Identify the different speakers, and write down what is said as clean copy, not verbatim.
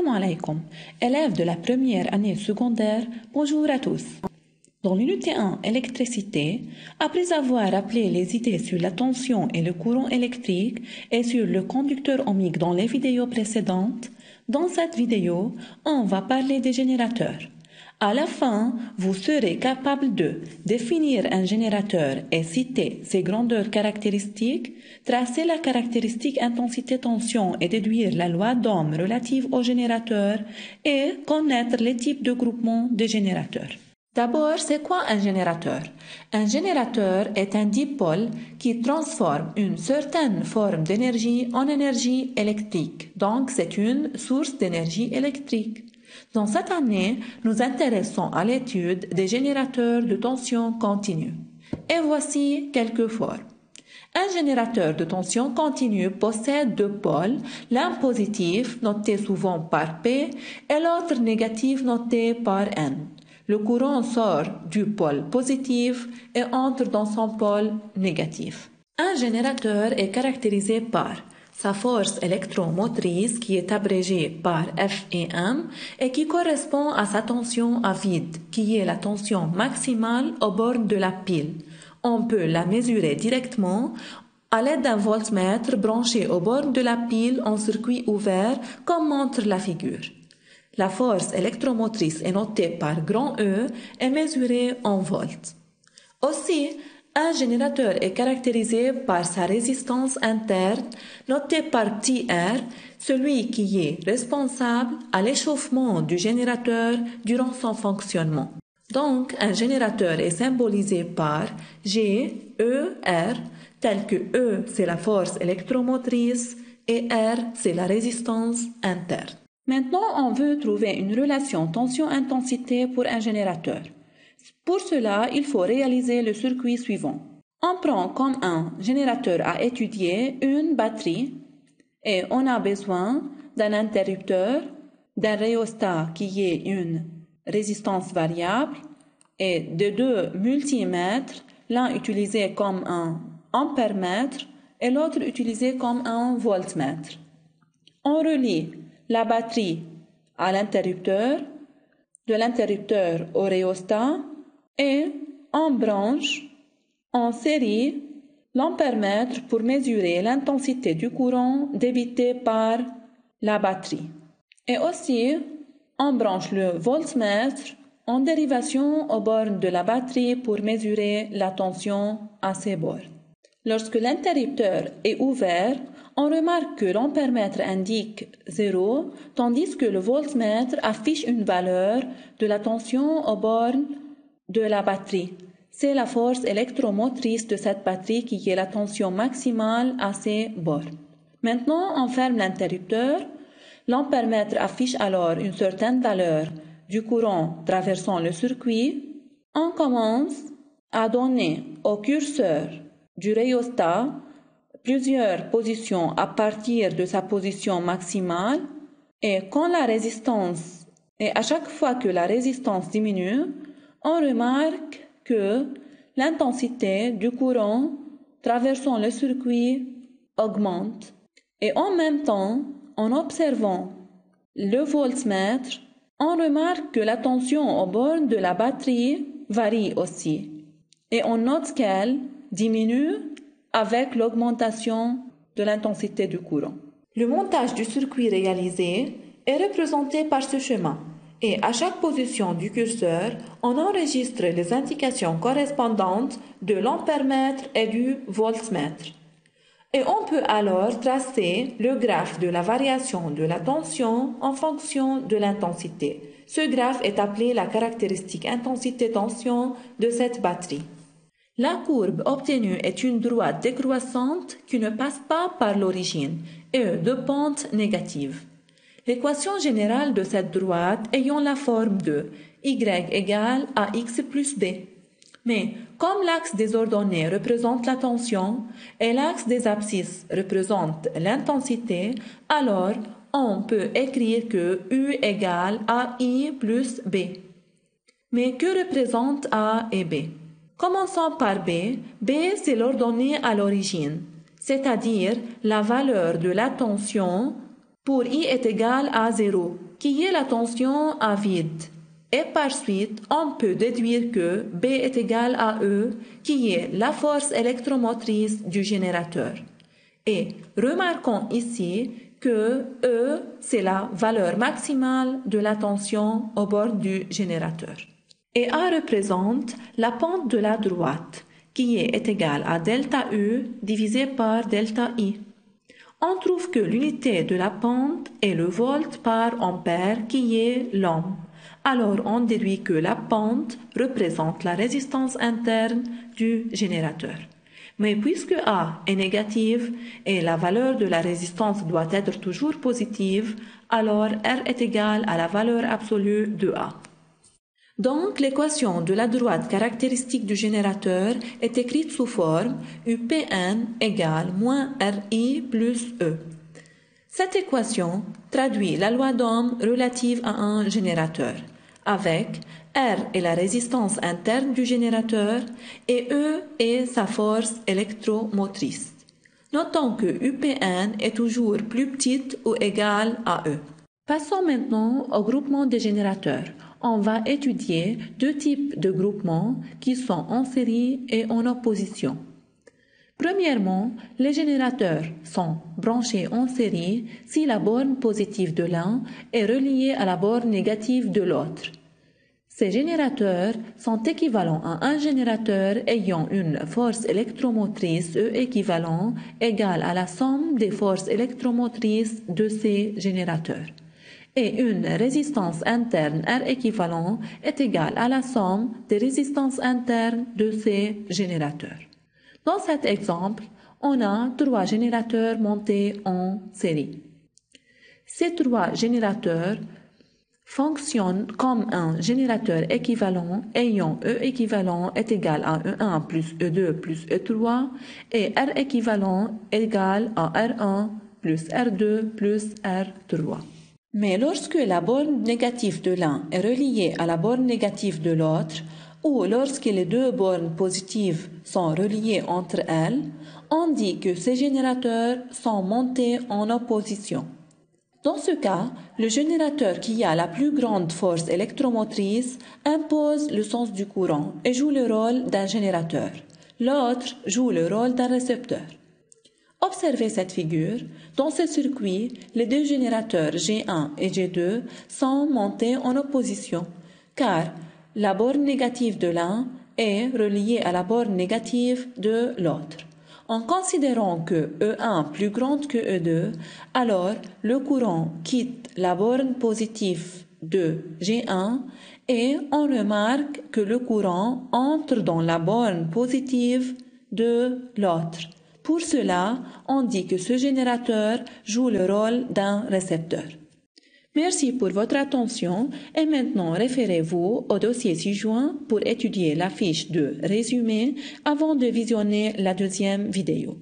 Speaker 1: Salam alaikum, élèves de la première année secondaire, bonjour à tous. Dans l'unité 1, électricité, après avoir rappelé les idées sur la tension et le courant électrique et sur le conducteur ohmique dans les vidéos précédentes, dans cette vidéo, on va parler des générateurs. À la fin, vous serez capable de définir un générateur et citer ses grandeurs caractéristiques, tracer la caractéristique intensité-tension et déduire la loi d'Ohm relative au générateur et connaître les types de groupements des générateurs. D'abord, c'est quoi un générateur? Un générateur est un dipôle qui transforme une certaine forme d'énergie en énergie électrique. Donc, c'est une source d'énergie électrique. Dans cette année, nous intéressons à l'étude des générateurs de tension continue. Et voici quelques formes. Un générateur de tension continue possède deux pôles, l'un positif, noté souvent par P, et l'autre négatif, noté par N. Le courant sort du pôle positif et entre dans son pôle négatif. Un générateur est caractérisé par sa force électromotrice qui est abrégée par F et M et qui correspond à sa tension à vide, qui est la tension maximale aux bornes de la pile. On peut la mesurer directement à l'aide d'un voltmètre branché aux bornes de la pile en circuit ouvert, comme montre la figure. La force électromotrice est notée par grand E et mesurée en volts. Aussi, un générateur est caractérisé par sa résistance interne, notée par petit r, celui qui est responsable à l'échauffement du générateur durant son fonctionnement. Donc, un générateur est symbolisé par G, E, R, tel que E, c'est la force électromotrice et R, c'est la résistance interne. Maintenant, on veut trouver une relation tension-intensité pour un générateur. Pour cela, il faut réaliser le circuit suivant. On prend comme un générateur à étudier une batterie et on a besoin d'un interrupteur, d'un rhéostat qui est une résistance variable et de deux multimètres, l'un utilisé comme un ampèremètre et l'autre utilisé comme un voltmètre. On relie la batterie à l'interrupteur, de l'interrupteur au rhéostat et on branche en série l'ampèremètre pour mesurer l'intensité du courant débité par la batterie. Et aussi, on branche le voltmètre en dérivation aux bornes de la batterie pour mesurer la tension à ces bornes. Lorsque l'interrupteur est ouvert, on remarque que l'ampèremètre indique 0, tandis que le voltmètre affiche une valeur de la tension aux bornes de la batterie. C'est la force électromotrice de cette batterie qui est la tension maximale à ces bornes. Maintenant, on ferme l'interrupteur. L'ampèremètre affiche alors une certaine valeur du courant traversant le circuit. On commence à donner au curseur du rhéostat plusieurs positions à partir de sa position maximale et à chaque fois que la résistance diminue, on remarque que l'intensité du courant traversant le circuit augmente. Et en même temps, en observant le voltmètre, on remarque que la tension aux bornes de la batterie varie aussi. Et on note qu'elle diminue avec l'augmentation de l'intensité du courant. Le montage du circuit réalisé est représenté par ce schéma. Et à chaque position du curseur, on enregistre les indications correspondantes de l'ampèremètre et du voltmètre. Et on peut alors tracer le graphe de la variation de la tension en fonction de l'intensité. Ce graphe est appelé la caractéristique intensité-tension de cette batterie. La courbe obtenue est une droite décroissante qui ne passe pas par l'origine et de pente négative. L'équation générale de cette droite ayant la forme de y égale à x plus b. Mais comme l'axe des ordonnées représente la tension et l'axe des abscisses représente l'intensité, alors on peut écrire que U égale à I plus B. Mais que représentent A et B? Commençons par B. B, c'est l'ordonnée à l'origine, c'est-à-dire la valeur de la tension pour I est égal à 0. qui est la tension à vide. Et par suite, on peut déduire que B est égal à E, qui est la force électromotrice du générateur. Et remarquons ici que E, c'est la valeur maximale de la tension au bord du générateur. Et A représente la pente de la droite, qui est égale à delta U divisé par delta I. On trouve que l'unité de la pente est le volt par ampère, qui est l'ohm. Alors on déduit que la pente représente la résistance interne du générateur. Mais puisque A est négative et la valeur de la résistance doit être toujours positive, alors R est égal à la valeur absolue de A. Donc l'équation de la droite caractéristique du générateur est écrite sous forme UPN égale moins RI plus E. Cette équation traduit la loi d'Ohm relative à un générateur, avec R est la résistance interne du générateur et E est sa force électromotrice. Notons que UPN est toujours plus petite ou égale à E. Passons maintenant au groupement des générateurs. On va étudier deux types de groupements qui sont en série et en opposition. Premièrement, les générateurs sont branchés en série si la borne positive de l'un est reliée à la borne négative de l'autre. Ces générateurs sont équivalents à un générateur ayant une force électromotrice E équivalent égale à la somme des forces électromotrices de ces générateurs. Et une résistance interne R équivalent est égale à la somme des résistances internes de ces générateurs. Dans cet exemple, on a trois générateurs montés en série. Ces trois générateurs fonctionnent comme un générateur équivalent ayant E équivalent est égal à E1 plus E2 plus E3 et R équivalent égal à R1 plus R2 plus R3. Mais lorsque la borne négative de l'un est reliée à la borne négative de l'autre, ou lorsque les deux bornes positives sont reliées entre elles, on dit que ces générateurs sont montés en opposition. Dans ce cas, le générateur qui a la plus grande force électromotrice impose le sens du courant et joue le rôle d'un générateur. L'autre joue le rôle d'un récepteur. Observez cette figure. Dans ce circuit, les deux générateurs G1 et G2 sont montés en opposition, car la borne négative de l'un est reliée à la borne négative de l'autre. En considérant que E1 plus grande que E2, alors le courant quitte la borne positive de G1 et on remarque que le courant entre dans la borne positive de l'autre. Pour cela, on dit que ce générateur joue le rôle d'un récepteur. Merci pour votre attention et maintenant référez-vous au dossier ci-joint pour étudier la fiche de résumé avant de visionner la deuxième vidéo.